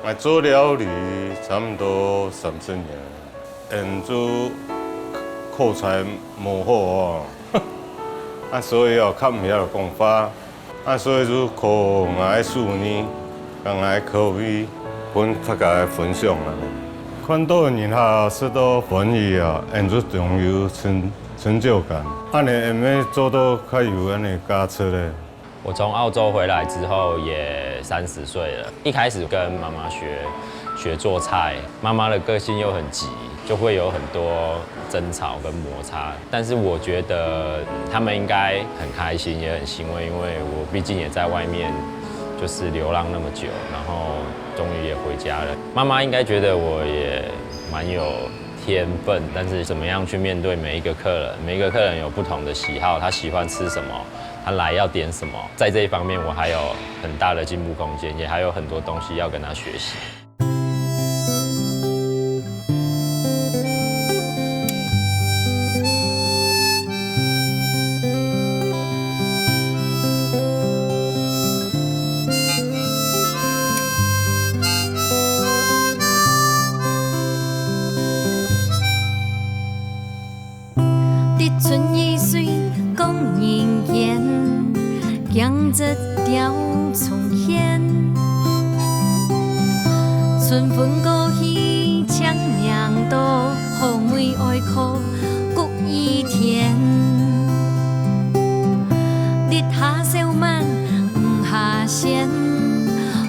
我做料理差不多30年，因做口才无好哦，啊，所以哦，较唔晓讲法，啊，所以就考我4年，刚来考虑分大家分享啦。看到人下吃到欢喜啊，因就仲有成就感，安尼因要做到较有安尼加出咧。我从澳洲回来之后也30岁了，一开始跟妈妈学做菜，妈妈的个性又很急，就会有很多争吵跟摩擦。但是我觉得他们应该很开心，也很欣慰，因为我毕竟也在外面就是流浪那么久，然后终于也回家了。妈妈应该觉得我也蛮有天分，但是怎么样去面对每一个客人，每一个客人有不同的喜好，他喜欢吃什么。他来要点什么，在这一方面我还有很大的进步空间，也还有很多东西要跟他学习。日春一水讲人言。养着条从现，春分过去，强娘都后每爱哭谷一天。日下小满，雨下仙，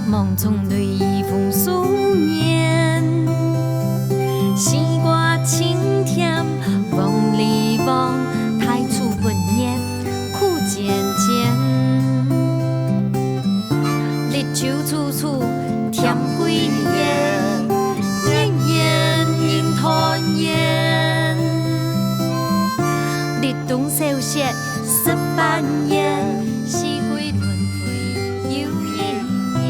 梦中泪风思念。西瓜清甜，梦里梦，太初本年苦渐渐。秋处处甜归燕，年年迎团圆。日东小雪18年，四季轮回又一年。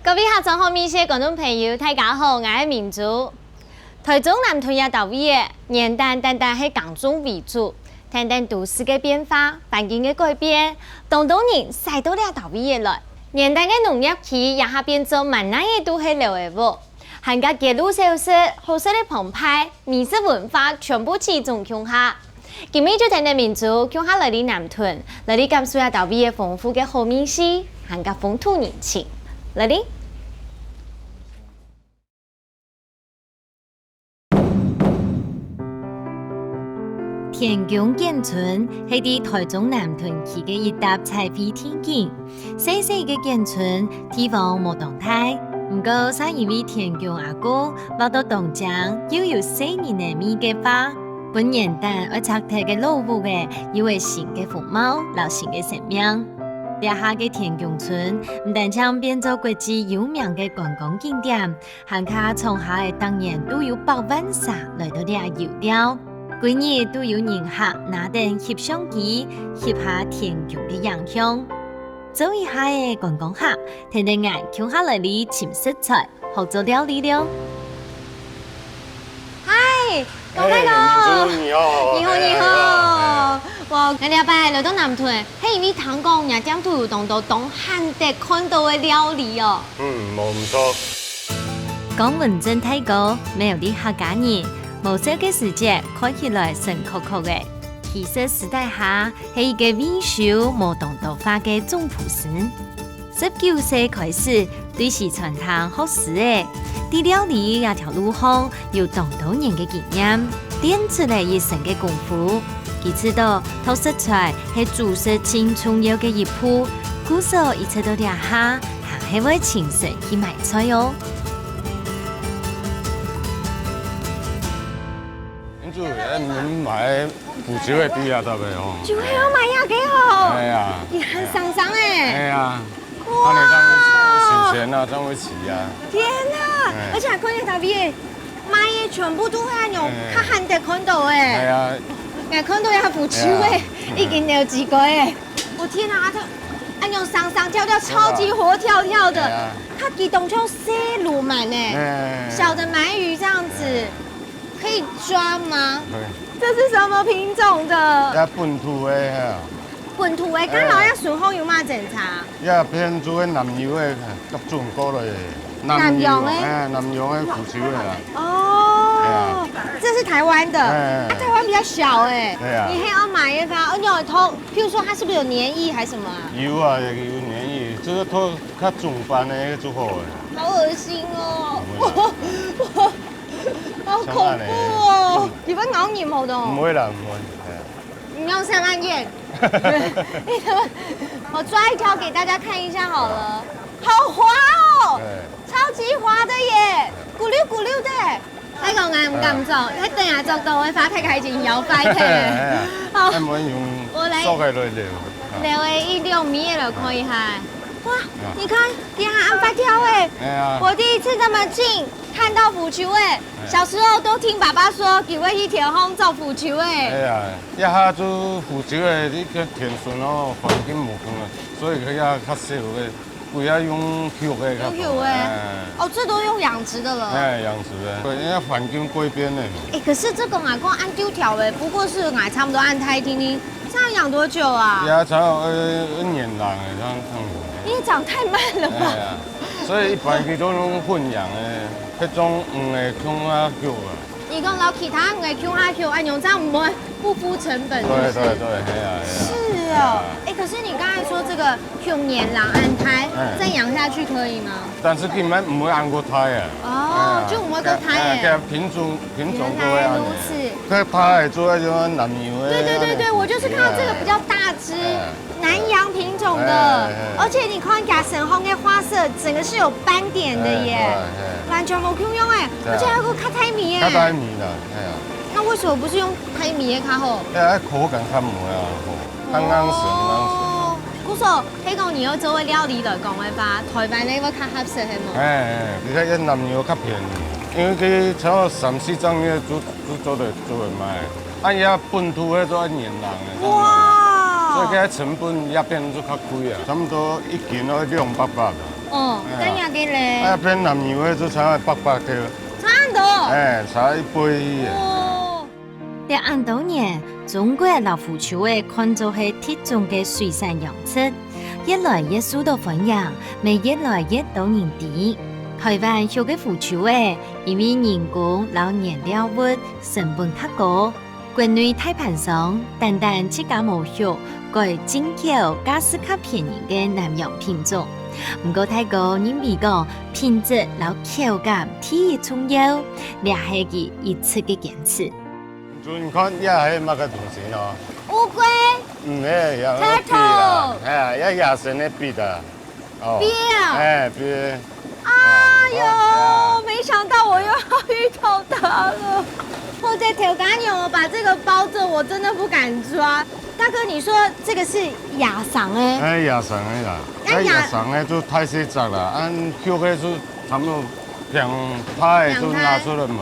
各位客场后面些观众朋友，大家好，我是明珠。台中南屯也到位的，元旦单单係港中为主，谈谈都市嘅变化、环境嘅改变，当人晒到了到位的来。元旦嘅农业期也下变做蛮难嘅都係留嘅喎，韓家街路小吃、好食嘅澎湃、美食文化全部集中強下。今日就談談民族強下來啲南屯，來啲感受下到位嘅豐富嘅好美食，韓家風土人情，來啲。田宫建村係啲台中南屯區嘅一笪彩皮天景，細細嘅建村地方無動態，不過係因為田宮阿哥落到東江，又有4年嘅米嘅花，本元旦而拆體嘅老屋嘅，有為新嘅風貌，留新嘅生命。呢下嘅田宮村唔但將變做國際有名嘅觀光景點，還卡從下嘅當年都有百萬沙來到呢遊了。每日都有人客拿定翕相機翕下田宮嘅影像，做一下嘅觀光客，聽聽眼搶下嚟啲潛食材，學做料理了。嗨，高大哥，你好，你好。哇，我哋拜來到南屯，係因為聽講人點都有當到東漢地看到嘅料理哦。冇唔錯。講文真太高，沒有啲客家人。無少嘅時節看起來神曲曲嘅，其實時代下係一個微小無動刀法嘅總廚師。19世開始對四川堂學師嘅，啲料理一條路行有當多年嘅經驗，練出嚟一身嘅功夫。佢知道偷食材係煮食最重要嘅一步，故所一切都了下，還係會親身去買菜哦。就你買補酒嘅啲啊，得未哦？就係我買呀幾好。係啊。你很爽爽誒。係啊。哇！你當洗錢啊，當會起啊。天啊！而且看見特別買嘅全部都係用較罕得看到誒。係啊。我看到有補酒誒，已經有幾個誒。我天啊！它用上上跳跳，超級活跳跳的。它機動就細鱸鰻誒，小的鰻魚這樣子。可以抓嗎？这是什么品种的？也本土的吓，本土的，刚好要顺丰有嘛检查？也偏做个南洋的，各种各类的。南洋的南洋的腐球的啦。哦，这是台湾的，台湾比较小哎。对啊。你还要买一发，你有偷，譬如说它是不是有黏液还是什么啊？有啊，有黏液，这个偷较中班的最好的。好恶心哦！好恐怖哦！你会咬你毛的哦？唔会啦，唔会。你要上岸宴。我抓一条给大家看一下好了，好滑哦，超级滑的耶，咕溜咕溜的。睇個眼唔敢做，喺地下做到嘅話，睇佢前搖擺嘅。好，我用手嘅來撩。撩嘅1.6米就可以哈。哇，你看，底下安發條哎！我第一次這麼近看到腐球哎，小時候都聽爸爸說，叫我去田空做腐球哎。係啊，一下做腐球嘅呢個田順哦，環境冇咁啊，所以佢也較少嘅。不要用肉的，用肉的，哦，这都用养殖的了。哎，养殖的，对，因为环境改变了。哎，可是这个俺光按丢条的，不过是俺差不多按胎听听，这样养多久啊？也才有1年啦，这样。你长太慢了吧？所以一般佢都用混养的，迄种的孔啊肉啊。你讲老其他的孔啊肉，按用这样不敷成本。对，系啊。是哦，哎，可是你刚才说这个用年郎安胎，再养下去可以吗？但是佢们唔会按过胎啊。哦，就唔会过胎耶。品种都会按。如此。佢胎做迄种南洋的。对，我就是看到这个比较大只。南洋品种的，而且你看它神红的花色，整个是有斑点的耶，完全冇用哎，而且还有个卡胎米耶。卡胎米啦，系啊。那为什么不是用胎米的卡好？口感较唔会啊，刚刚熟。姑嫂，迄个你要做嘅料理嚟讲嘅话，台灣呢個較合適係冇？而且一南洋較便宜，因為佢差不多3-4張嘢做得賣，按嘢本土嘅做1年人嘅。哇！所以佢成本也變做較貴啊，差唔多1件都200-800啊。哦，咁樣嘅咧？啊，變南洋嘅做差800嘅。差唔多。差1倍嘅。在按多年，中國老腐球嘅看作係鐵種嘅水產養殖，越來越受到歡迎，咪越來越多人知。台灣學嘅腐球嘅，因為人工老燃料物成本較高，國內大盤商單自家冇學，改進口價是較便宜嘅南洋品種。不過泰國人咪講品質老口感第一重要，也係佢一次嘅堅持。你看，也係乜嘅東西咯？烏龜。也 turtle。也是那筆的。鱉。鱉。哎呦，沒想到我又要遇到它了。我在條杆用，我把這個包着，我真的不敢抓。大哥，你說這個是亞桑哎？亞桑的啦，亞桑的就太細隻啦，按肉的就差不多兩胎就拿出來賣。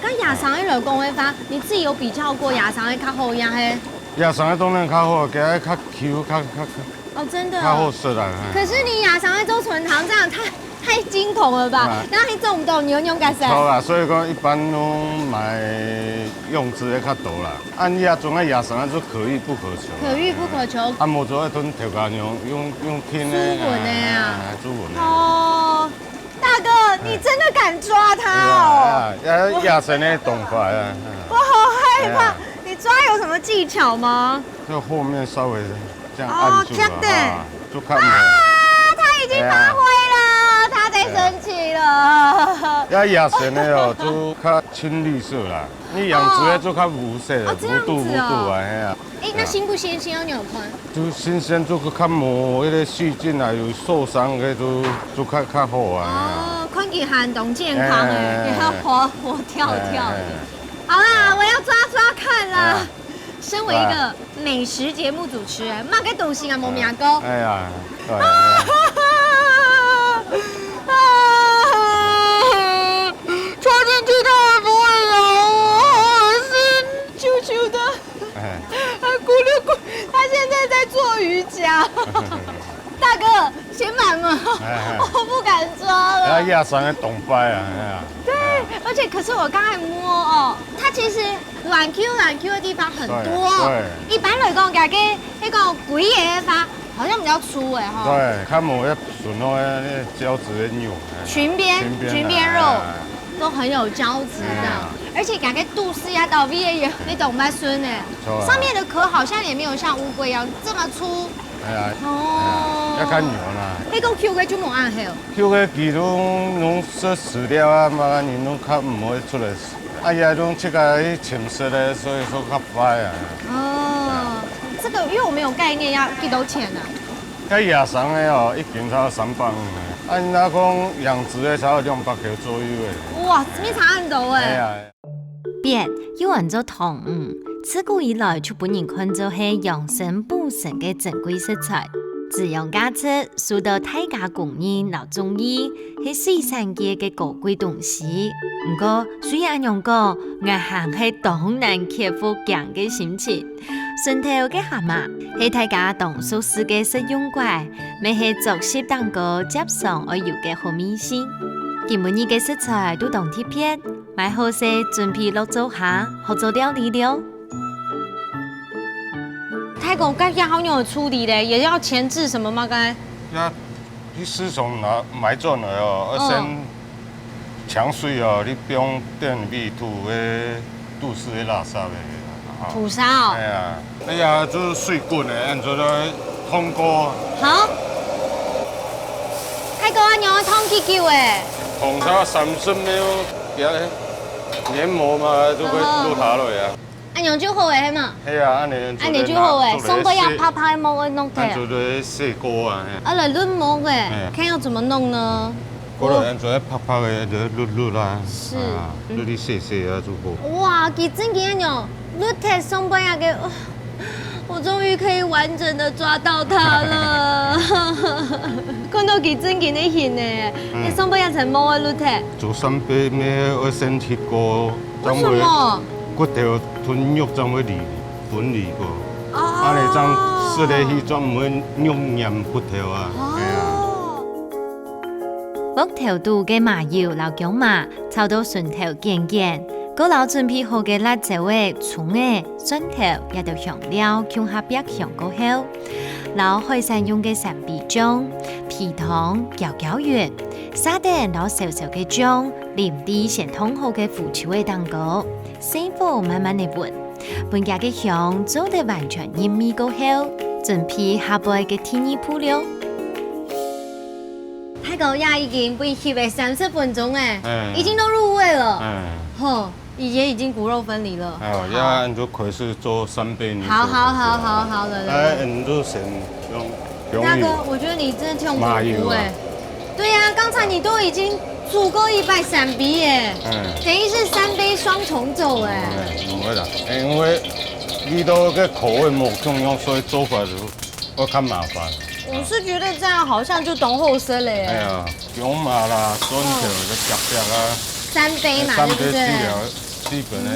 跟亞桑的來講的話，你自己有比較過亞桑的較好呀？嘿，亞桑的當然較好，佢係較 Q，哦，真的。較好食啦。可是你亞桑的做純糖這樣太驚恐了吧？那你做唔到，你用干啥？好啦，所以講一般都買用質的較多啦。按亞種的亞桑就可遇不可求。可遇不可求。按冇做一頓條架用拼的。豬魂的呀。豬魂的。哦。大哥，你真的敢抓它哦？亞生的動法啊！我好害怕。你抓有什麼技巧嗎？就後面稍微這樣按住啊，就看。啊！他已經發揮了，他在生氣了。亞生的哦，就較青綠色啦。你養殖的就較無色的，無度啊，嘿啊。那新不新鮮？你有看？就新鮮，就較無迄個細菌啊，有受傷嘅就較好啊。哦，看起寒冬健康誒，也要活跳跳的。好啦，我要抓看啦。身為一個美食節目主持人，乜嘅東西啊冇命講。哎呀，對。戳進去它不會咬我，好惡心，啾啾的。咕嚕咕，他現在在做瑜伽。大哥，先慢嘛，我不敢抓了。亞桑的動擺啊，對，而且可是我刚才摸哦，它其实软 Q 的地方很多。对。一般来讲，家个那个贵的发好像比较粗哎哈。对，看某要笋哦，那胶质的牛。裙边肉都很有胶质的，而且感觉肚丝呀、倒鼻也有那种麦笋哎，上面的壳好像也没有像乌龟一样这么粗。哎呀，哦，要看牛啦。那个 Q 的就冇按好。Q 的其拢说饲料啊，嘛你拢较唔会出来。哎呀，拢这个浅色的，所以说较快啊。哦，这个因为我没有概念，要几多钱呢？cái野生的哦，一斤差300元。按那讲养殖的差200块左右的。哇，这边差很多哎。呀。别有人做糖，自古以来就本人看作是养生补肾的珍贵食材。自用家吃，受到大家公认老中医是水产界的高贵东西。不过，虽然用讲，我还是当然克服强的心情。顺头嘅蛤蟆係大家當素食嘅食用怪，咪係作息當個接上而有嘅好味先。今每日嘅食材都當貼片，買好些準備落做下，學做料理了。泰国该要好有处理嘞，也要前置什么吗？刚才？呀，你是从买转来哦，先抢水哦，你不用电米土的都市的垃圾的。土沙哦。哎呀，就是水滚的，按照来通过。好。泰国阿娘通去救诶。通差30秒，黏膜嘛就会落下来啊。按娘就好诶嘛。系啊，按你就好诶，松柏要拍拍摸个弄按做来洗锅啊。来润摸诶，看要怎么弄呢？过来按做拍拍的，就捋啦。是。捋你洗洗啊就好。哇，几真几按娘，捋铁松柏要给，我终于可以完整的抓到它了。看到几真几的hình呢？你松柏要成摸个捋铁。做三杯咩？要先切过。为什么？骨头吞肉才会分离过，安尼将食的去专门肉黏骨头啊。木頭肚嘅麻油老薑麻炒到順頭健健，嗰老準備好嘅辣椒嘅、蔥嘅、蒜頭也到香料，芎下白香過後，老海鮮用嘅三味醬、皮糖攪勻，撒點老少少嘅醬，淋啲先燙好嘅腐竹嘅蛋糕。細火慢慢地煸，煸家嘅香做得完全入味過後，準備下杯嘅天然鋪料。泰國鴨已經煸煸了30分鐘哎，已經都入味了。吼，也已經骨肉分離了。哦，鴨就可以是做3杯牛。好了。哎，你就先用。大哥，我觉得你真的挺麻油哎。对呀，刚才你都已经煮过130杯耶，等于是3杯双重奏哎。不会啦，因为你都个口味冇共用，所以做法就会较麻烦。我是觉得这样好像就懂后生了耶。哎呀，薑麻啦、蒜头、个夹夹啊，3杯嘛，对不对？基本的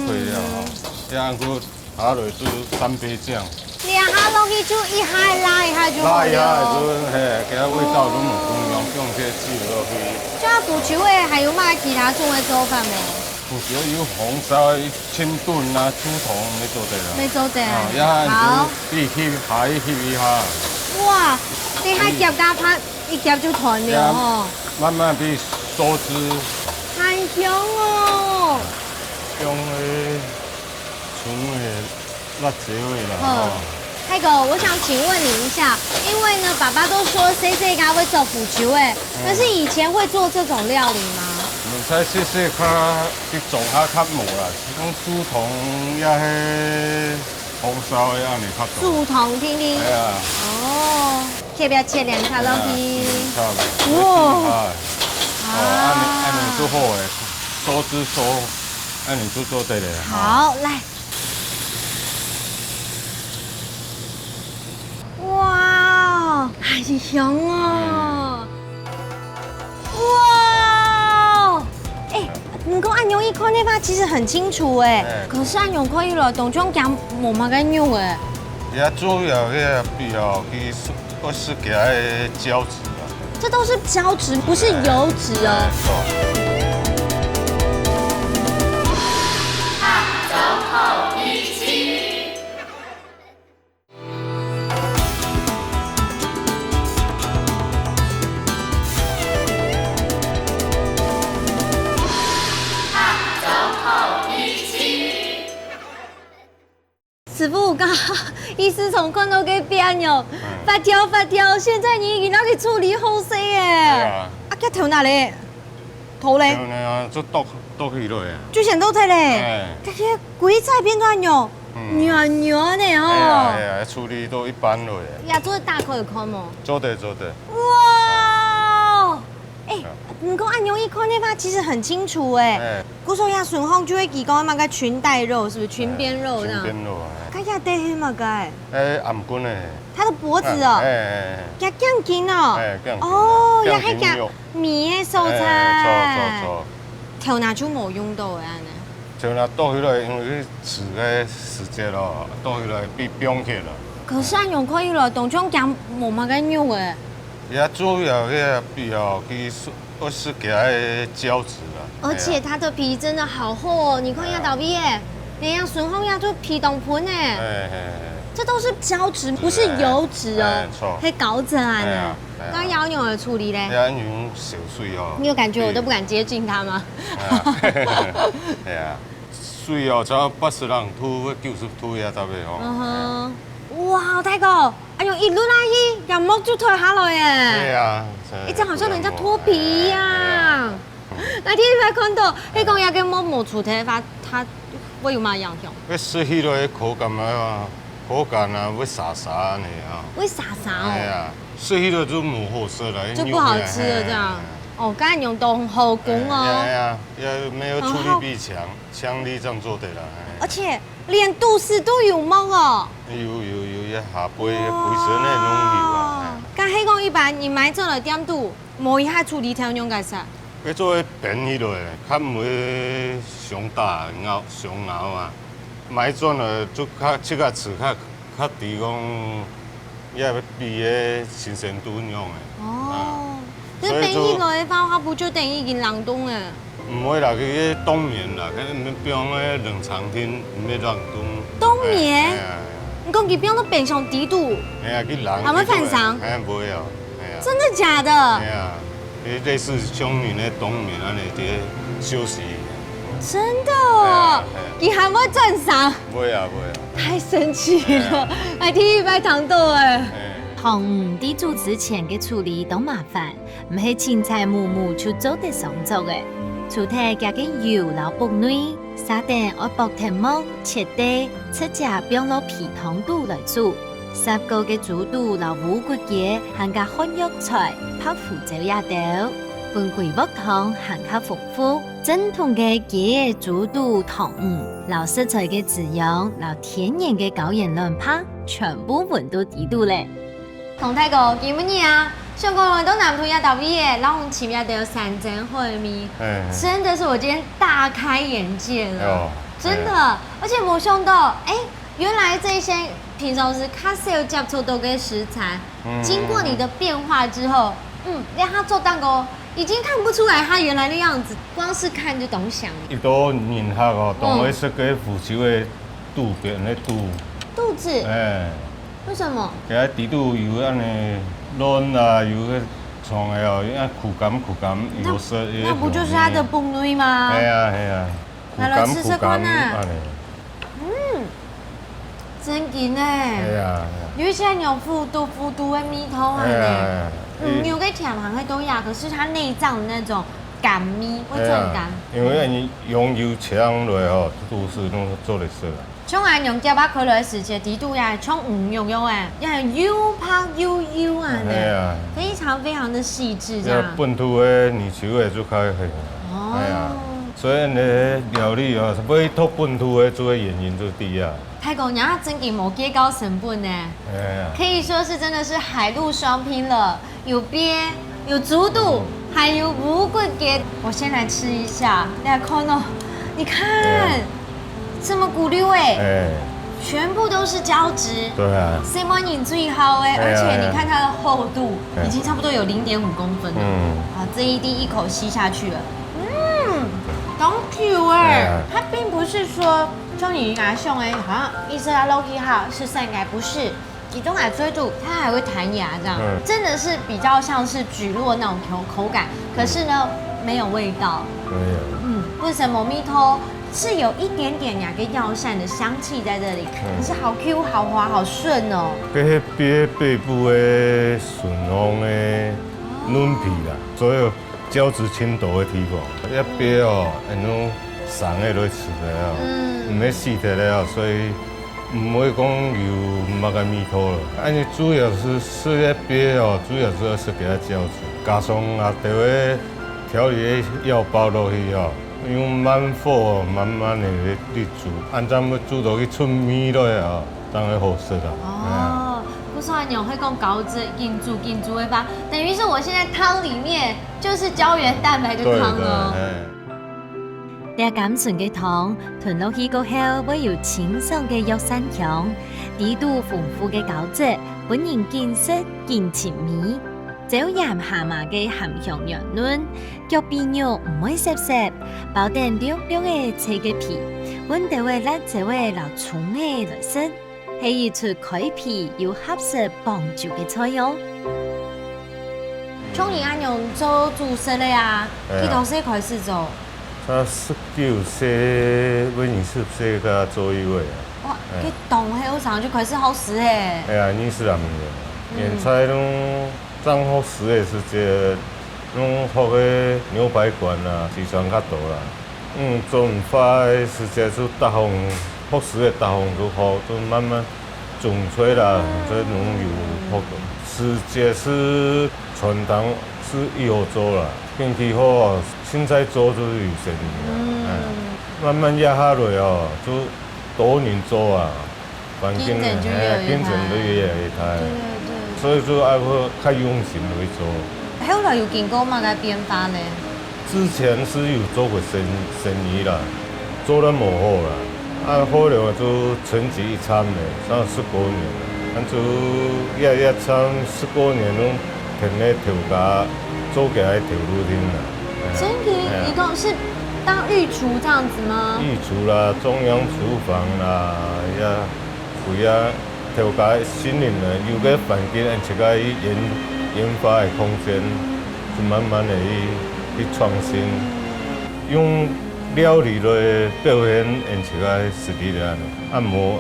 配料哈，然后下来就3杯酱。两下落去就一下拉一下就好了。拉一下就嘿，给它味道都冇共用，用些鸡落去。像腐竹味还有卖其他种的做法没？腐竹有红烧、清炖啊、猪头没做得啦。没做得。好。你去下去翕一下。哇，你还夹加拍，一夹就团了哦。慢慢俾收汁。很香哦。香的、纯的、辣椒的啦。泰哥，我想请问你一下，因为呢，爸爸都说 CC 家会做腐竹诶，可是以前会做这种料理吗？唔使 CC 较去做较无啦，讲猪筒也是红烧的安尼较多。猪筒听听。系啊。哦，要不要切2叉落去？哇！安尼做好诶，收汁收，安尼就做得了。好，来。哇，还是香哦！哇，不过按牛一看那把其实很清楚哎，可是按牛可以了，当中讲冇嘛个牛哎。也主要个必要去我是给它的胶质啊。这都是胶质，不是油脂哦。医师从看到给变哟，发条，现在你已经拿去处理后事耶。啊，叫头哪里？头嘞？像呢，做剁起落啊。就想到这嘞。哎。这些鬼菜变干哟，软软的哦。哎呀，处理都一般落的。也做大口的看吗？做的。哇！哎，不过按容易看那把其实很清楚哎。骨头呀，顺风就会提供那个裙带肉，是不是裙边肉这样？裙边肉啊。看下底黑嘛个？颔棍的。它的脖子哦。加姜筋哦。哦，也还加米的蔬菜。错。头拿就冇用到的安尼。就那剁起来，因为去煮的时间咯，剁起来变冰起了。可是按用可以了，当中加冇嘛个肉的。也主要个必要去我是给它胶质啦。而且它的皮真的好厚哦，你看一下倒闭耶，连样顺风呀就皮冻盆哎。这都是胶质，不是油脂哦。错。可以搞整啊呢。那要用的处理嘞？要用小水哦。你有感觉我都不敢接近它吗？系啊，水哦，差80人吐，90吐呀，差不多哦。哇，大哥，哎呦，一路来去，杨木就退下来耶。对啊。一张好像人家脱皮一样。那天你看到，迄个也跟磨出头发，它会有嘛影响？要洗起来口感啊，会沙沙的啊。会沙沙哦。哎呀，洗起来就没好吃了，就不好吃了这样。哦，刚才用到后宫哦。哎呀，也没有处理比强力这样做的啦。而且连肚丝都有毛哦。有，一下背背身的拢有啊。刚黑讲一般，你买做了点度，冇一下处理条用干啥？要做平起来，较唔会上大上咬啊。买转了就这个刺较低讲，也要比个新鲜度用的。哦，这平起来的话，它不就等于已经冷冻了？唔会啦，去冬眠啦，比方个冷藏天，唔要冷冻。冬眠？你讲佢比方都冰上低度？哎呀，去冷。还会反伤？哎，不会哦。哎呀。真的假的？哎呀，类似乡民的冬眠安尼伫休息。真的哦，你还会正常？不会啊。太神奇了，还听一摆糖豆哎。糖唔伫煮之前嘅处理都麻烦，唔系青菜木就做得上足嘅。除太加嘅油老薄软，沙丁爱薄甜木切底，切只变落皮糖度来煮。10個嘅煮肚老烏骨嘅，含加漢藥材、泡胡椒也豆，半桂木湯含加豐富。正統嘅嘅煮肚糖老食材嘅滋養，老天然嘅高鹽卵泡，全部混到底度咧。同太哥，今日啊，上個來到南屯也到尾耶，然後我們前面都有3間會面，真的是我今天大開眼界了，真的，而且沒想到，原來這些平常時較少接觸到嘅食材，經過你的變化之後，讓它做蛋糕，已經看不出來它原來的樣子，光是看就懂想。伊都年客哦，當會設計腐朽的肚邊的肚子。為什麼？其實底肚有安尼軟啊，有個創的哦，按苦感有色。那不就是它的崩類嗎？係啊。來吃吃看啊。真勁呢。係啊。有一些有腐肚的米頭啊呢。有個甜行會都有，可是它內臟的那種乾米會最乾。因為你用油切上來哦，都是攏做得熟。像俺用膠巴開來時節，底肚呀，像用呀，又泡又啊呢，非常的細緻這樣。本土的泥鰍的就較好。所以呢料理哦，要托本土的做的原因就低啊。太公娘他真嘅冇計高成本呢，可以說是真的是海陸雙拼了，有鱉，有竹肚，還有無骨嘅。我先來吃一下，大家看哦，你看。這麼骨溜全部都是膠質，對啊，7碗最好而且你看它的厚度，已經差不多有0.5公分了，好，這一滴一口吸下去了，thank you 它並不是說像你拿上好像一吃它 low 哈是散開，不是，你都拿追住，它還會彈牙這樣，真的是比較像是蒟蒻那種口感，可是呢沒有味道，為什麼米頭？是有一点点个药膳的香气在这里，可是好 Q、好滑、好顺哦。迄边背部的顺风的软皮啦，所有胶质轻度的地方，一边哦，那送的落吃的哦，唔免死的了，所以唔会讲有那个米头了。安尼主要是一边哦，主要是给它胶质，加上啊，这个调理的药包落去哦。用慢火慢慢的去煮，按怎要煮到去出面落啊，当然好食啦。哦，不是用会讲高子紧煮的吧？等于是我现在汤里面就是胶原蛋白的汤哦。这甘醇嘅汤吞落去过后，會有清爽嘅藥膳香，低度豐富嘅膠質，本人見色見情味。椒鹽蛤蟆嘅鹹香軟嫩，腳邊肉唔會澀澀，包定亮亮嘅脆嘅皮，溫度嘅辣椒嘅留葱嘅來食，係一出開皮又合適幫助嘅菜肴。從你安用做主食的啊，幾多歲開始做？他19歲，本20歲甲做一位啊。哇，佢動係好長就開始好食誒。哎呀，你是哪年？原菜拢正好食的時節，拢學個牛排館啊，時長較多啦。做唔快的時節就大風，好食的大風就好，就慢慢種出啦，這農有好多。時節是傳統是油做啦，天氣好，凊彩做就是有生意啦。慢慢壓下來哦，就多年做啊，環境競爭都越來越大。所以就愛好較用心去做。後來有經過乜嘅變化呢？之前是有做過生意啦，做得冇好啦，後來就成績一參咧，上10多年啦，就一參10多年攏填咧調價，做起來條路添啦。真的，一共是當御廚這樣子嗎？御廚啦，中央廚房啦，為啊。調解新人呢，有個環境，一個研發的空間，就慢慢的去創新，用料理來表現，一個實力啦。按摩，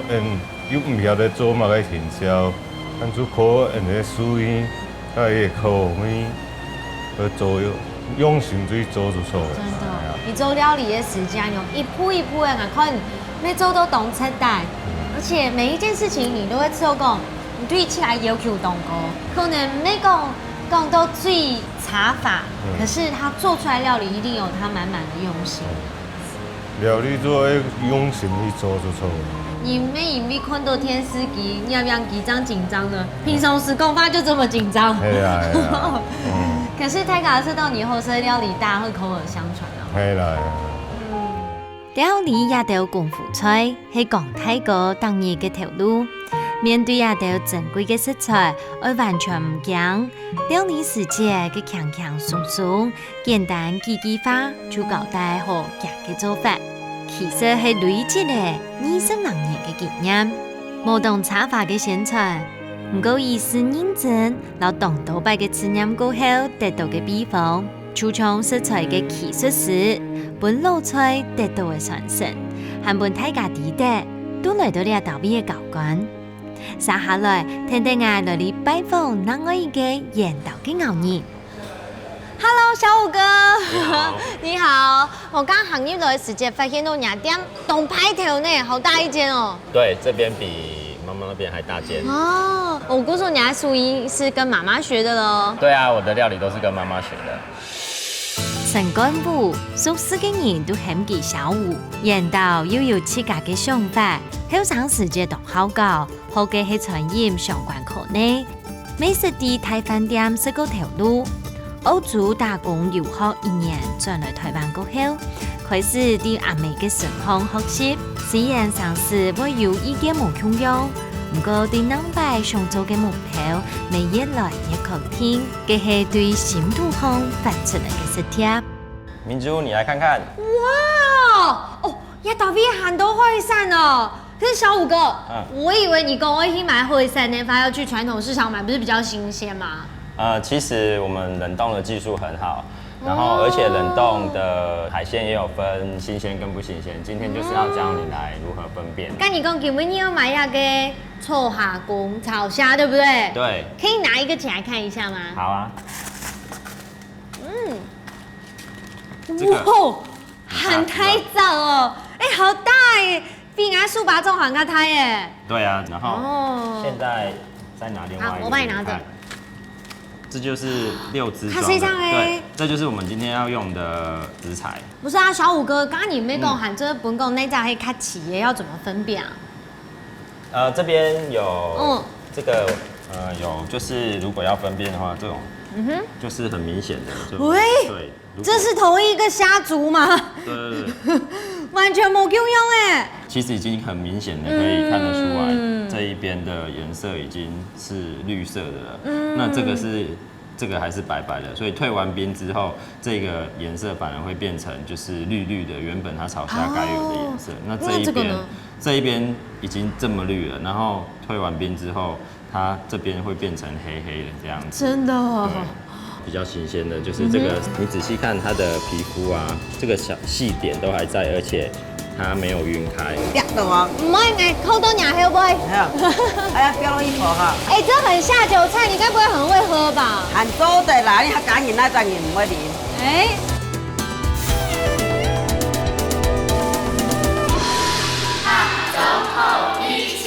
又唔曉得做乜個營銷，就靠個書院，個口味去做，用心去做就錯了。真的，你做料理的時間用一步一步的，可能每做都懂出來。而且每一件事情你都會做講，你對起來要求動高，可能沒講到最茶法，可是他做出來料理一定有他滿滿的用心。料理做用心去做就錯。你沒因為看到天司機，你要不要緊張緊張的？平常時工法就這麼緊張。係啊係啊。可是太搞是到你後生料理大家會口耳相傳啊。係啦。料理也得功夫菜，係講太過當然嘅條路。面對也得珍貴嘅食材，而完全唔驚。料理世界嘅強強鬆鬆，簡單幾句話就交代好夾嘅做法。其實係累積嘅20多年嘅經驗，無同茶法嘅宣傳，唔過意思認真，老當倒擺嘅經驗過後得到嘅比方，就從食材嘅技術時。本老菜得到嘅傳承，韓本大家知得都來到呢個道邊嘅教館。接下來，聽聽我來嚟拜訪另外一個研道嘅牛人。Hello， 小武哥，你好。我剛行入來的時間發現到nhà店東派頭呢，好大一間哦。對，這邊比媽媽那邊還大間。哦，我估說你還屬於是跟媽媽學的咯。對啊，我的料理都是跟媽媽學的。陳幹部，熟悉嘅人都很記小武，研道又有自家嘅想法，後生時節當好教，學嘅係餐飲相關課呢。美食地大飯店是個條路，澳洲打工遊學1年，轉來台灣過後，開始對阿美嘅順行學習，雖然上時會有意見冇強用。不過對能擺上做嘅目標，未越來越確定，嘅係對新土方發出嚟嘅實貼。明珠，你來看看。哇！哦，呀，倒閉很多貨山哦。可是小武哥，我以為你跟我一起買貨山呢，反而要去傳統市場買，不是比較新鮮嗎？其實我們冷凍的技術很好，然后而且冷冻的海鲜也有分新鲜跟不新鲜。今天就是要教你来如何分辨。跟你讲，今天你要买那个臭虾公炒虾，对不对？对。可以拿一个起来看一下吗？好啊。哇，很太早哦！哎，好大哎，比俺树拔种还要大耶。对啊，然后现在再拿另外一个。好，我帮你拿着。这就是6只装的。它是这样哎。对，这就是我们今天要用的食材。不是啊，小五哥，刚刚你没跟我喊这本宫那家黑卡起耶，要怎么分辨啊？这边有这个有，就是如果要分辨的话，这种就是很明显的。喂，对，这是同一个虾族吗？对，完全没够用哎。其实已经很明显的可以看得出来，这一边的颜色已经是绿色的了。那这个还是白白的，所以退完冰之后，这个颜色反而会变成就是绿绿的，原本它炒虾该有的颜色。那这一边已经这么绿了，然后退完冰之后，它这边会变成黑黑的这样子。真的哦。比较新鲜的就是这个，你仔细看它的皮肤啊，这个小细点都还在，而且它没有晕开。掉了吗？唔係，扣多娘會不會？哎呀，掉了一坨哈。哎，这很下酒菜，你该不会很会喝吧？很多的啦，你趕緊那陣唔會啉。哎。總後一起。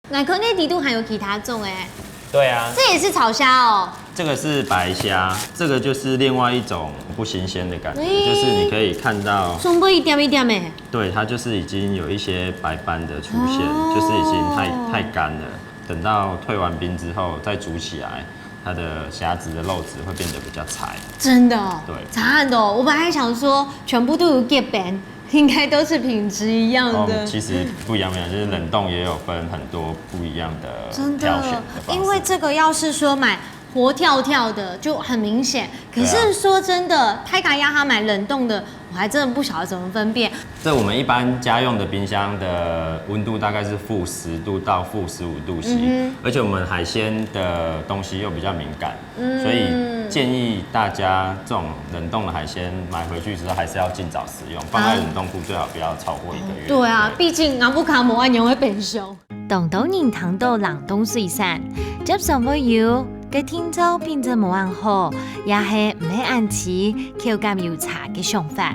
奶壳内底度还有其他种哎。对啊。这也是炒虾哦。这个是白虾，这个就是另外一种不新鲜的感觉，就是你可以看到。松不一点一点哎。对，它就是已经有一些白斑的出现，就是已经太干了。等到退完冰之后再煮起来，它的虾子的肉质会变得比较柴。真的？对。差很多。我本来想说全部都有结冰。应该都是品质一样的。其实不一样，就是冷冻也有分很多不一样的挑选的方式。因为这个要是说买活跳跳的就很明显，可是说真的，泰卡鸭它买冷冻的，我还真的不晓得怎么分辨。这我们一般家用的冰箱的温度大概是-10度到-15度C，而且我们海鲜的东西又比较敏感，所以建议大家这种冷冻的海鲜买回去之后还是要尽早食用，放在冷冻库最好不要超过1个月。对啊，毕竟阿布卡摩安娘会变凶。當到年談到冷凍水產，接受唔要嘅天朝品質冇咁好，也係唔係按次口感又差嘅想法。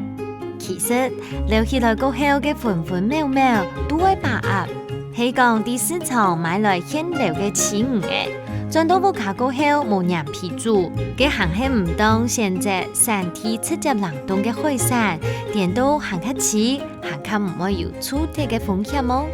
其實留起來過後嘅分分秒秒都會把握，係講啲市場買來現流嘅錢嘅，轉到屋企過後冇人批注，嘅行係唔當現在3天直接冷凍嘅海產，點都行較遲，行較唔會有出體嘅風險哦。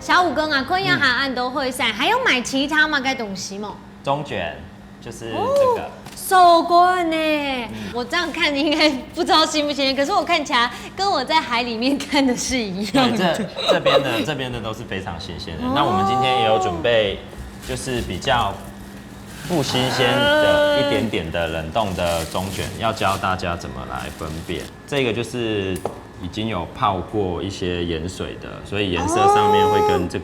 小五哥啊，昆阳海岸都会晒，还有买其他吗？该东西吗？中卷就是这个。手棍呢？我这样看应该不知道新不新鲜，可是我看起来跟我在海里面看的是一样的。这边的都是非常新鲜的。那我们今天也有准备，就是比较不新鲜的一点点的冷冻的中卷，要教大家怎么来分辨。这个就是已经有泡过一些盐水的，所以颜色上面会跟这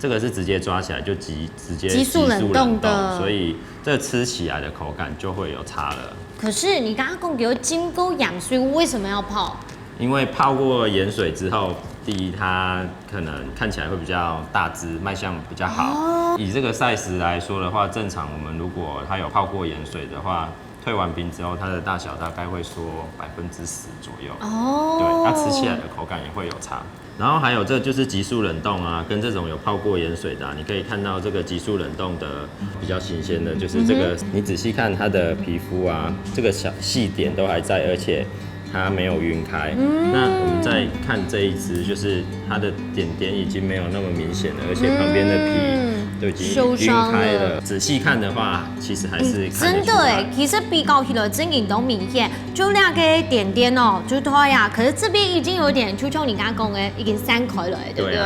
个是直接抓起来就直接急速冷冻的，所以这吃起来的口感就会有差了。可是你刚刚讲给我金钩养水，为什么要泡？因为泡过盐水之后，第一它可能看起来会比较大只，卖相比较好。以这个 size 来说的话，正常我们如果它有泡过盐水的话，退完冰之后，它的大小大概会缩10%左右。对，它吃起来的口感也会有差。然后还有这就是急速冷冻啊，跟这种有泡过盐水的你可以看到这个急速冷冻的比较新鲜的，就是这个，你仔细看它的皮肤啊，这个小细点都还在，而且它没有晕开。那我们再看这一只，就是它的点点已经没有那么明显了，而且旁边的皮都已经晕开了。仔细看的话，其实还是看得出来。真的哎，其实比较起来真影都明显，就两个点点哦，就拖呀。可是这边已经有点，就像你刚刚讲的，已经散开了，对不对？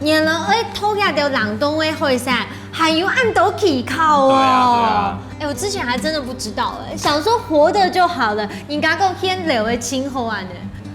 对。然后哎，拖下的冷冻的海产，还有按到起烤哦。对啊。哎，我之前还真的不知道哎，想说活的就好了，你刚刚偏柳的清后啊呢？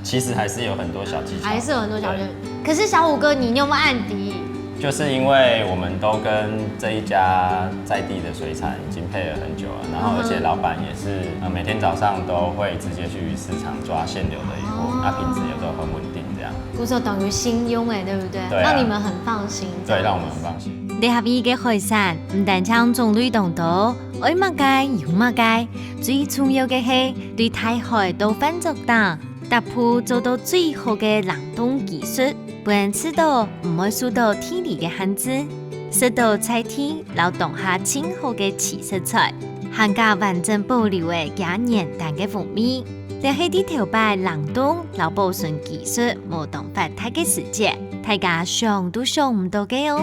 其实还是有很多小技巧，还是有很多小技巧。可是小虎哥，你有没有案底？就是因为我们都跟这一家在地的水产已经配了很久了，然后而且老板也是每天早上都会直接去市场抓现流的鱼货，那品质也都很稳定这样。故说等于信用哎，对不对？对啊，让你们很放心。对，让我们很放心。你合意嘅海產唔但將種類同多，愛乜街有乜街，最重要嘅係對大海都分作等，搭配做到最好嘅冷凍技術，不然吃到唔會受到天氣嘅限制，食到菜天流動下清好嘅刺食材，含加完整保留嘅加年淡嘅風味。就係啲條擺冷凍流保存技術冇動法太嘅時節，大家想都想唔到嘅哦。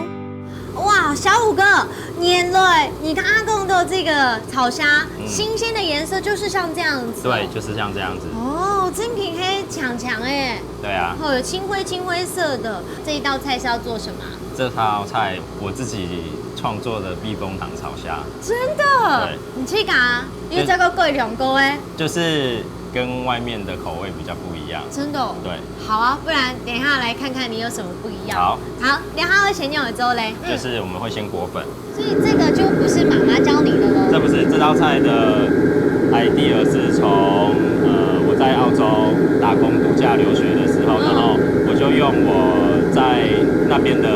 哇，小虎哥，年嘞！你看阿公的这个草虾，新鲜的颜色就是像这样子。对，就是像这样子。哦，真品黑强强哎。对啊。哦，有青灰色的。这一道菜是要做什么？这道菜我自己创作的避风塘草虾。真的？对。你去干？因为这个贵2个哎。就是跟外面的口味比较不一样。真的、哦？对。好啊，不然等一下来看看你有什么不一样。好。好，等一下会先用了之后嘞。就是我们会先裹粉。所以这个就不是妈妈教你的喽。这不是，这道菜的 idea 是从我在澳洲打工度假留学的时候，然后我就用我在那边的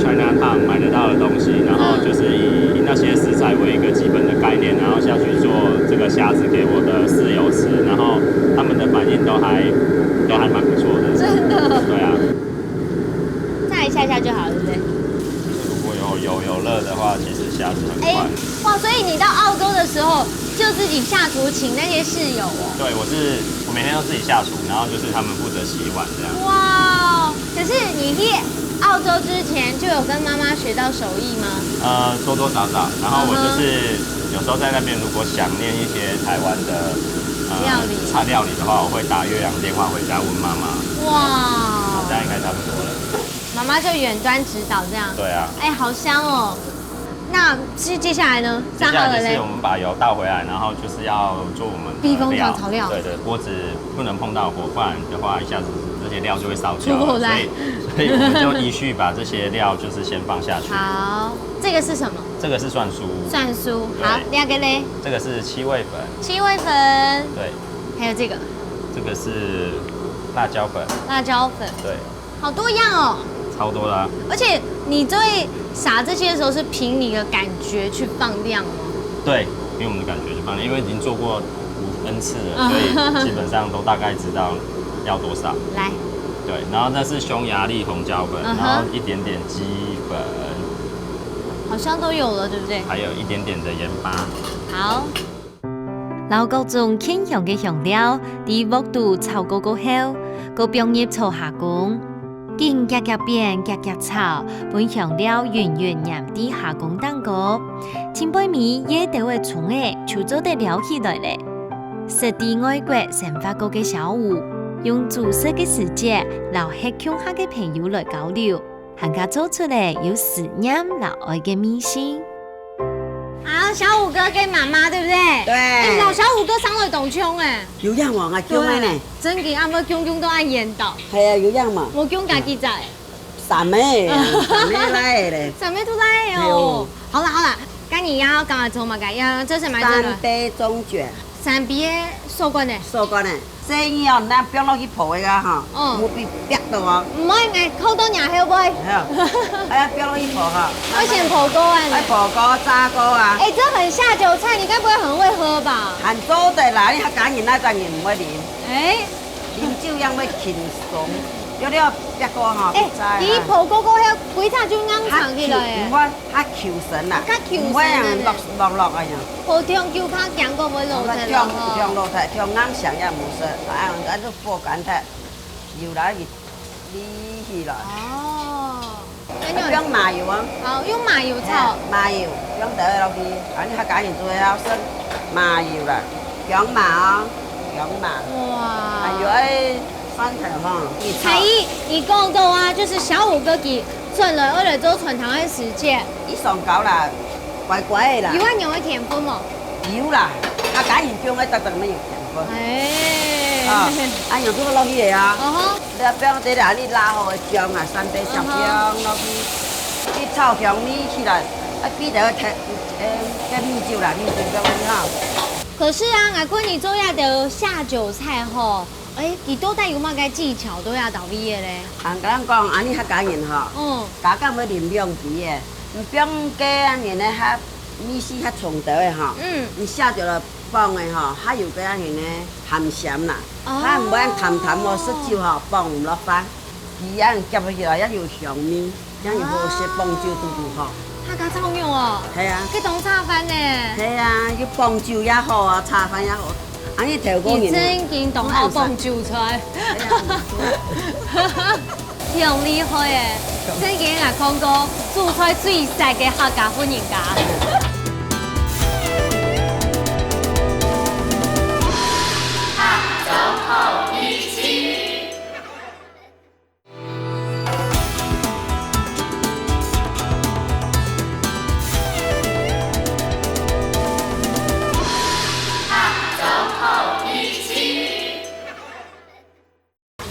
Chinatown 买得到的东西，然后就是以那些食材为一个基本的概念，然后下去做这个虾子给我的室友吃，然后他们的反应都还蛮不错的。真的？对啊。再一下就好了，对不对？如果有热的话，其实虾子很快。哇，所以你到澳洲的时候就自己下厨请那些室友哦？对，我每天都自己下厨，然后就是他们负责洗碗这样。哇，可是你去澳洲之前就有跟妈妈学到手艺吗？多多少少。然后我就是有时候在那边，如果想念一些台湾的料理的话，我会打越洋电话回家问妈妈。哇，这样应该差不多了。妈妈就远端指导这样。对啊。哎，好香哦。那接下来呢？接下来就是我们把油倒回来，然后就是要做我们避风塘炒料。对对，锅子不能碰到火，不然的话一下子这些料就会烧焦。所以我们就依序把这些料就是先放下去。好，这个是什么？这个是蒜酥。蒜酥。好，两个嘞？这个是七味粉。七味粉。对。还有这个。这个是辣椒粉。辣椒粉。对。好多样哦。超多的啊。而且你对撒这些的时候是凭你的感觉去放量吗？对，凭我们的感觉去放量，因为已经做过5N 次了，所以基本上都大概知道要多少。来，对，然后那是匈牙利红椒粉，然后一点点鸡粉，好像都有了，对不对？还有一点点的盐巴。好。老各種輕香嘅香料，啲溫度炒過後，個冰葉炒下工。經夾夾變夾夾炒，本香料圓圓黏啲下工蛋糕，前輩面也都會從誒就做得了起來咧。食啲外國成發過嘅小屋，用煮食嘅時節，留喺鄉下嘅朋友來交流，行家做出嚟有思念留愛嘅味線。啊，小虎哥跟媽媽對不對？對。哎，老小虎哥生得懂腔誒。有樣喎，我腔嘅呢。真嘅，阿媽腔都愛演到。係啊，有樣嘛。我腔家己在。三妹來咧。三妹都來哦。好啦，跟你要講下做乜嘅？這是買這個。三杯中卷。三杯嘅素乾嘅。素乾嘅。這樣哦，咱表落去泡嘅哈，冇被逼到啊。唔可以扣到牙口杯。係啊，哎呀，表落去泡哈。要先泡過啊。哎，泡過炸過啊。哎，這很下酒菜，你該不會很會喝吧？很做得啦，你還揀人那陣人唔會啉。哎，啉酒樣要輕鬆，有了逼過哈。哎，你泡過後，幾餐就啱長起來誒。唔會，較求神啦。較求神。唔會啊，落啊樣。泡湯酒較強過會落體咯。湯落體，湯啱上也冇事，咱就破乾體，油來離去了。哦。用麻油啊。好，用麻油炒。麻油，用得落去，你較揀人做要生麻油啦，用麻啊，用麻。哇。還有誒。才藝，你講到啊，就是小虎哥給賺了，而來做傳統的時節。伊上高啦，乖乖的啦。有啊，有会甜分哦。有啦，啊，假然中的特特没有甜分。哎。啊，啊用这个落去的啊。哦吼。你表这啦，你拉好的姜啊，三杯小姜落去，你炒香米起来，啊，比着米酒啦，米酒表你好。可是啊，我看你做下的下酒菜吼，哎，你都带有嘛个技巧都要到位的咧。啊，甲咱讲，安尼较假然吼，加减要啉两皮的，不用加安尼咧较米丝较冲得的吼。你下酒了放的吼，较有个安尼咧含咸啦，它唔要淡淡哦，色酒吼放唔落饭，皮啊夹起来也有香味，也有好些放酒嘟嘟吼。他家炒肉哦，系啊，去当炒饭呢。系啊，要放酒也好啊，炒饭也好。安尼头个你真经当好放酒出来，挺厉害的。真经啊，讲过煮菜最熟的客家妇人家。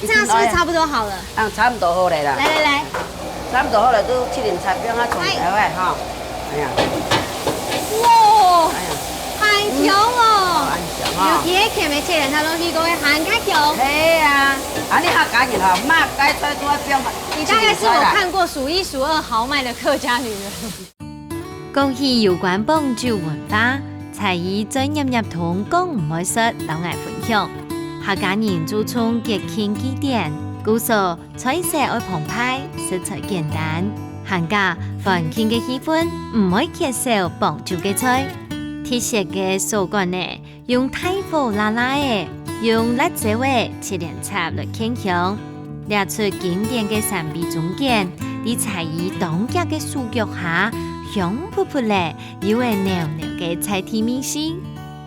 这样是不是差不多好了？差不多好嘞啦。来，差不多好了，都7点菜饼啊，从头诶哈。哎呀，哇，哎呀，很强哦。有几个前面7点菜东西都会很较强。嘿啊，啊你较假然哈，嘛该菜都要饼。你大概是我看过数1数2豪迈的客家女人。講起有關幫酒文化，才藝專業同講唔開說，老愛分享。客家人注重節慶祭典，故所菜色愛澎湃，食材簡單。客家歡慶嘅氣氛唔會缺少幫酒嘅菜。特色嘅手幹呢，用大火辣辣嘅，用辣椒味7點插來牽香，列出經典嘅3味中間，啲菜藝當家嘅手腳下。香撲撲咧，又會濃濃嘅菜體米線。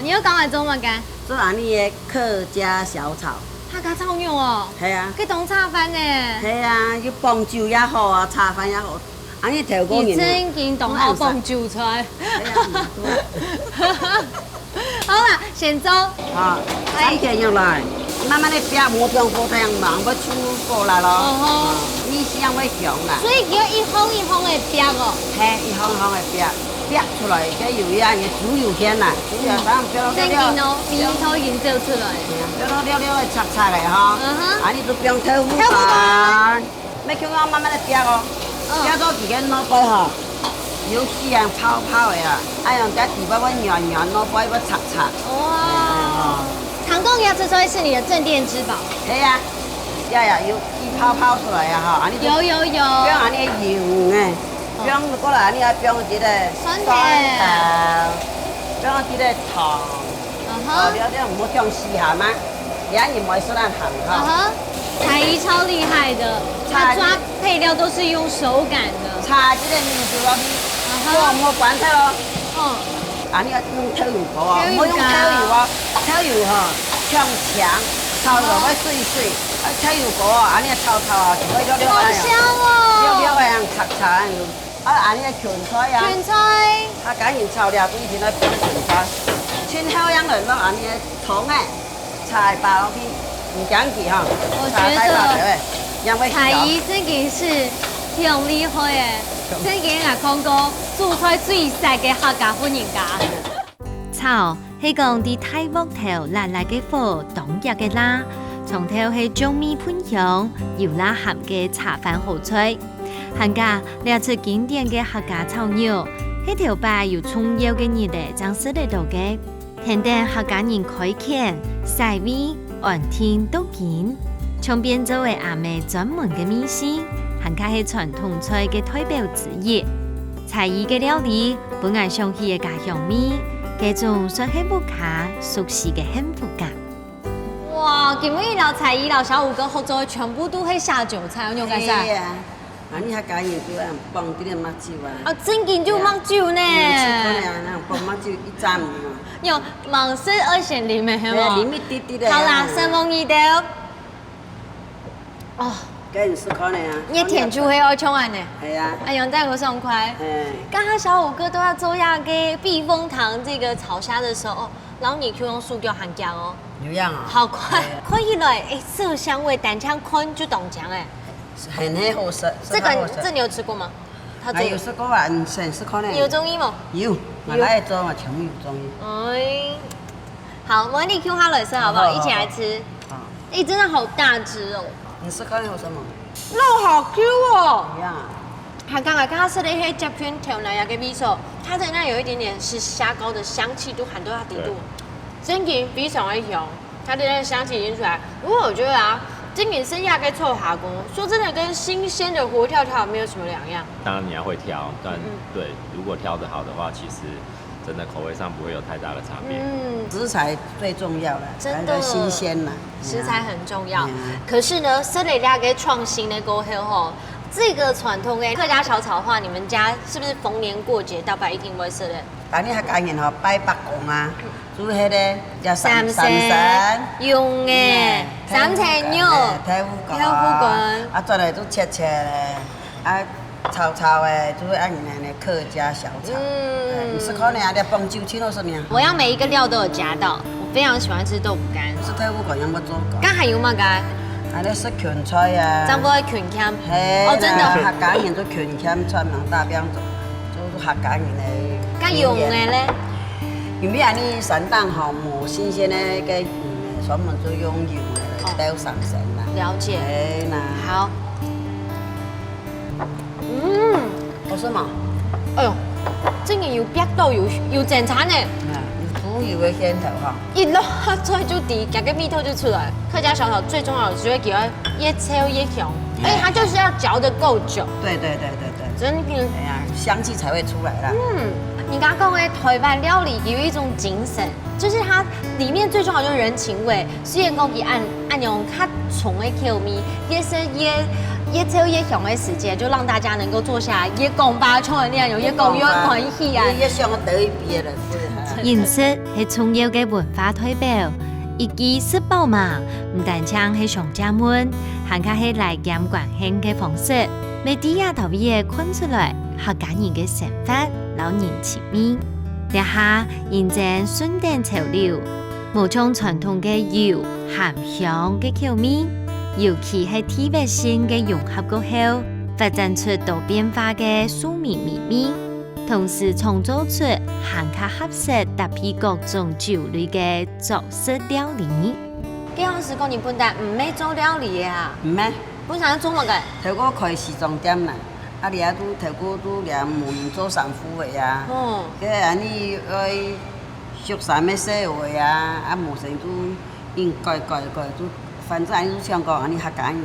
你又講來做乜嘅？做安尼嘅客家小炒。客家炒肉哦。係啊。去當炒飯呢？係啊，要幫酒也好啊，炒飯也好。安尼頭個人。你真經當好幫酒出來。好啦，先走。啊，3天入來，慢慢地煸，冇煸火太陽忙，要出過來咯。米香會香啦。所以叫一烘一烘的煸哦。係，一烘一烘的煸出來，個油呀，嘅豬油香啦，豬油香煸到真經哦，米頭已經做出來。煸到了了擦擦的哈。安尼都煸豆腐飯，要叫我慢慢地煸哦。煸到幾個蘿蔔哈，有絲樣泡泡的啦，哎呀，這地包我軟軟蘿蔔要擦擦。哇！長工鴨這所以是你的鎮店之寶。係啊，呀，有一泡泡出來呀哈，安尼有。煸安尼油誒，煸過來安尼啊煸一個酸甜，煸一個糖，了唔好煸絲下嘛，也唔會說咱鹹哈。才藝超厲害的，他抓配料都是用手感的。炒這個米酒落去，唔好關菜咯。安尼要用透油鍋啊，唔好用透油啊，透油哈強強，炒到要水水，透油鍋啊，安尼炒啊，就會了了好香哦，了了樣擦擦樣，安尼芹菜啊，芹菜，他趕緊炒了，以前咧煸芹菜，青好樣人咯，安尼糖誒，菜擺落去。唔講起哈，我覺得才藝真嘅是挺厲害嘅，真嘅係講過做菜最熟嘅客家婦人家。炒係講啲大木頭辣辣嘅火，當日嘅辣，從頭係將米噴香，油辣鹹嘅茶飯好脆。客家列出經典嘅客家炒肉，係條白有蔥油嘅熱嘅裝飾嚟到嘅，聽得客家人開墾細味。安天都見，從變做為阿妹專門嘅米線，客家係傳統菜嘅代表之一。才藝嘅料理本來想起嘅家鄉味，這種算係不卡熟悉嘅幸福感。哇！今日老才藝老小五哥合作，全部都係下酒菜，有冇解釋？係啊，你客家人就係放啲乜酒啊？啊，真嘅就芒酒呢？放芒酒一盞。有芒是2選0的，係嘛？裡面滴滴的。好啦，3文魚豆。哦，给20块呢啊。你田猪黑要冲完呢？系啊。哎呦，带我2块。刚刚小五哥都要做下给避风塘这个炒虾的时候，然后你就用塑胶含浆哦。有样啊。好快，快一来，哎，色香味，单枪坤就懂讲哎。很好食。这你有吃过吗？他有吃过啊，40块呢。你有中医吗？有，我来做嘛，全部有中医。哎，好，模拟 Q 哈乐色好不好？一起来吃。好。哎，真的好大只哦。20块有什么？肉好 Q 哦。一样啊。还刚才它吃的一些夹片调奶呀跟味噌，它的那有一点点是虾膏的香气都含到它底度。真紧比上来香，它的那个香气已经出来。不过我觉得啊，真紧剩下跟臭蛤蟆，说真的跟新鲜的活跳跳没有什么两样。当然你要会挑，但对，如果挑得好的话，其实真的口味上不会有太大的差别。食材最重要了，真的新鲜啦，食材很重要。可是呢，生了两个创新的过后吼。这个传统的客家小炒的话，你们家是不是逢年过节大概一定会吃的？但你客家人吼拜北公啊，煮迄个叫三神，用的三层肉、豆腐干，啊，再来做切嘞，啊，炒的就是按那客家小炒。20块呢，你帮酒请到什么呀？我要每一个料都有加到，我非常喜欢吃豆腐干。是豆腐干有没做过？刚还有吗？刚？啊，你是芹菜啊？张波芹菜。哦，真的。客家人做芹菜，川南大饼做客家人的。咁用的咧？用咩啊？你散蛋吼磨新鲜的个专门做用油的，都上神啦。了解。哎呐。好。好吃吗？哎呦，真嘅有白豆有正餐呢。猪油的鲜头哈，一落出来就滴，夹个蜜头就出来。客家小炒最重要的是会给它越抽越香，而且它就是要嚼得够久。对。真的。哎呀，香气才会出来啦。你刚刚讲的台湾料理有一种精神，就是它里面最重要就是人情味。虽然讲它按用较重的口味，也是越抽越香的时间，就让大家能够坐下来越讲巴唱的那样，越讲越欢喜啊。越香得一别了。饮食是重要嘅文化代表，以及吃饱嘛，唔但唱係上家們，還卡係來減關興嘅方式，每啲也特別看出來客家人嘅生活老人情味。一下現正順帶潮流，無從傳統嘅油鹹香嘅口味，尤其係地域性嘅融合過後，發展出多變化嘅庶民美味。同時創造出行卡合適搭配各種酒類嘅特色料理。幾好時講你本地唔咩做料理啊？唔咩？本身做乜嘅？頭個開時裝店啦，啊你啊都頭個都連門做sản婦嘅呀。cái anh đi ơi chụp sản mấy xe rồi à một số tu in coi tu反正都香港，你客家人，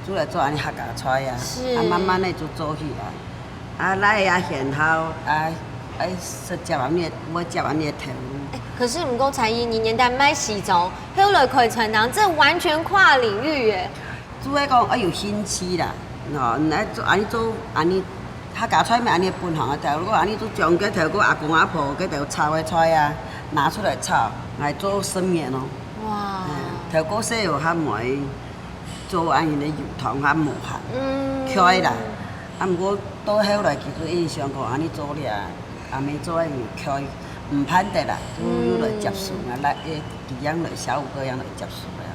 做嚟做，你客家菜啊，慢慢嚟做起來。啊，來也顯好，是食完面，我食完面頭。可是唔夠才藝，你年代賣西裝，後來開傳堂，這完全跨領域耶。做迄個有興趣啦，喏，來做安尼做安尼客家菜咪安尼分行啊，頭個安尼做將個頭個阿公阿婆個頭炒嘅菜啊，拿出來炒，來做生面咯。哇！頭個細又較袂做安尼的油糖較無限，開啦。啊，毋過到後來其實印象講安尼做咧，阿妹做安尼開唔歹得啦，都來接受啊，來一樣來小五個樣來接受啦。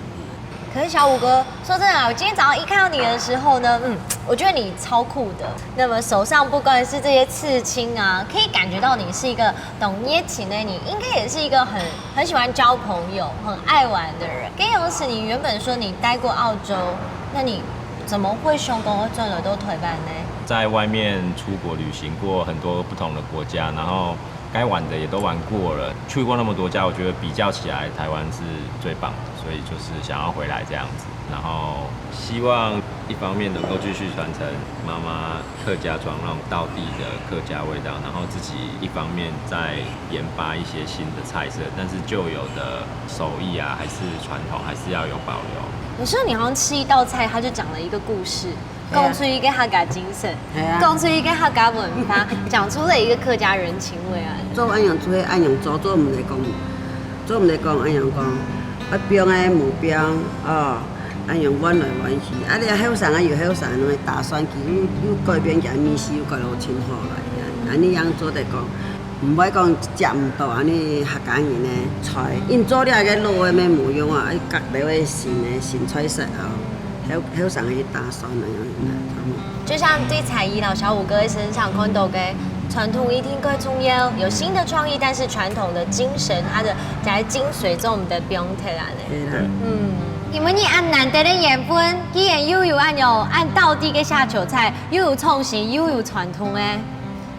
可是小五哥，說真的啊，我今天早上一看到你的時候呢，我覺得你超酷的。那麼手上不管是這些刺青啊，可以感覺到你是一個懂捏情的你，應該也是一個很喜歡交朋友、很愛玩的人。跟由此，你原本說你待過澳洲，那你怎麼會成功會轉了都退班呢？在外面出國旅行過很多不同的國家，然後該玩的也都玩過了，去過那麼多家，我覺得比較起來，台灣是最棒的。所以就是想要回來這樣子，然後希望一方面能夠繼續傳承媽媽客家莊那種道地的客家味道，然後自己一方面再研發一些新的菜色，但是舊有的手藝啊，還是傳統，還是要有保留。有時候你好像吃一道菜，他就講了一個故事，講出一個客家精神，講出一個客家文化，講出了一個客家人情味啊。做安樣做，安樣做唔嚟講，做唔嚟講安樣講。啊，標誒目標哦，用弯来弯去，你后生又后生，因为大选期又改变件面试又改落真好来，你样做得讲，唔歹讲食唔到尼客家人的菜，因做了个路的咩模样啊，隔了个新菜色啊，后生去大选那样。就像对彩仪老小五哥身上看到的传统一定更重要，有新的创意，但是传统的精神，它的在精髓中我们的表现啊嘞。对啦。因为你按难得的缘分，既然又有按道地的下酒菜，又有创新，又有传统的，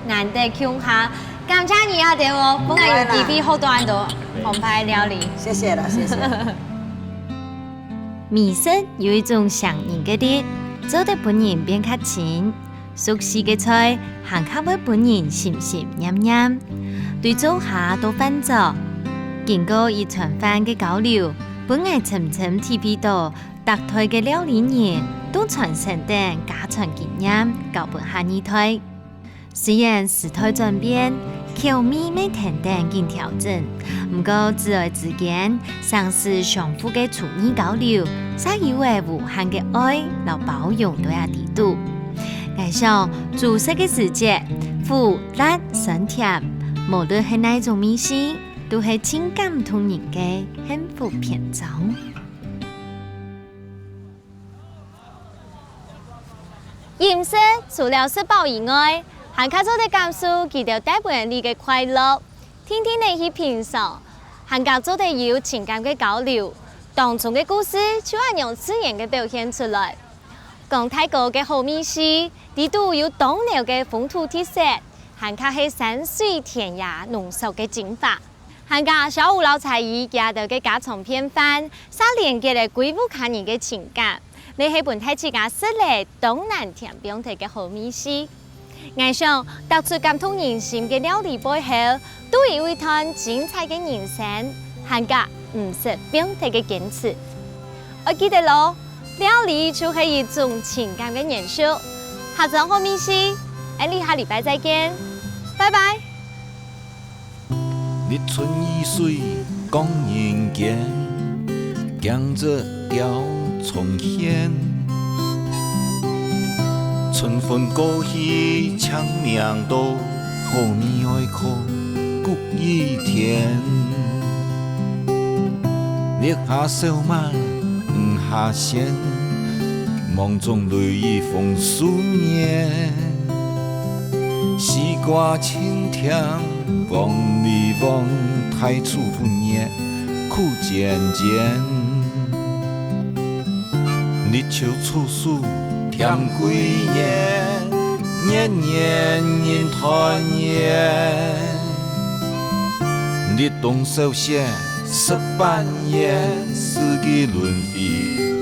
难得穷下，感谢你啊，对哦，本来有机会好多人都澎湃料理。谢谢啦，谢谢。美食有一种上瘾的力，做得本人变较亲。熟悉的菜，行卡为本人咸咸黏黏，对做下都翻做。经过一餐饭的交流，本爱层层体会到，各台的料理人都传承等家传经验，交本下二台。虽然时代转变，口味没停等经调整，不过自爱之间，尝试相互的厨艺交流，才以为无限的爱和包容都要地度。加上煮食的时节，苦、辣、酸、甜，无论是哪种美食，都是情感同人的幸福篇章。饮食除了吃饱以外，还卡做的感受，记得带给你的快乐，天天的去品尝，还加做的有情感的交流，当中的故事就按用自然的表现出来。讲泰国的好美食，地度有当地的风土特色，还卡是山水田野浓缩的精华。还加小五老菜伊家的家常便饭，所连接的贵妇客人的情感，你是本太自家适合东南甜饼台的好美食。我想突出感动人心的料理背后，都有一段精彩的人生，还加唔食饼台的坚持。我记得咯。料理就是一种情感的延续。下场好美食，下礼拜再见，拜拜。日春雨水讲人间，江浙调重现。春风过去唱名都，后面爱哭谷一天。日下小马。下线，梦中泪雨风思念，西瓜青甜，望你望太初不念，苦渐渐。日秋处暑甜几年，年年人团圆。日冬收线。18年，四季轮回。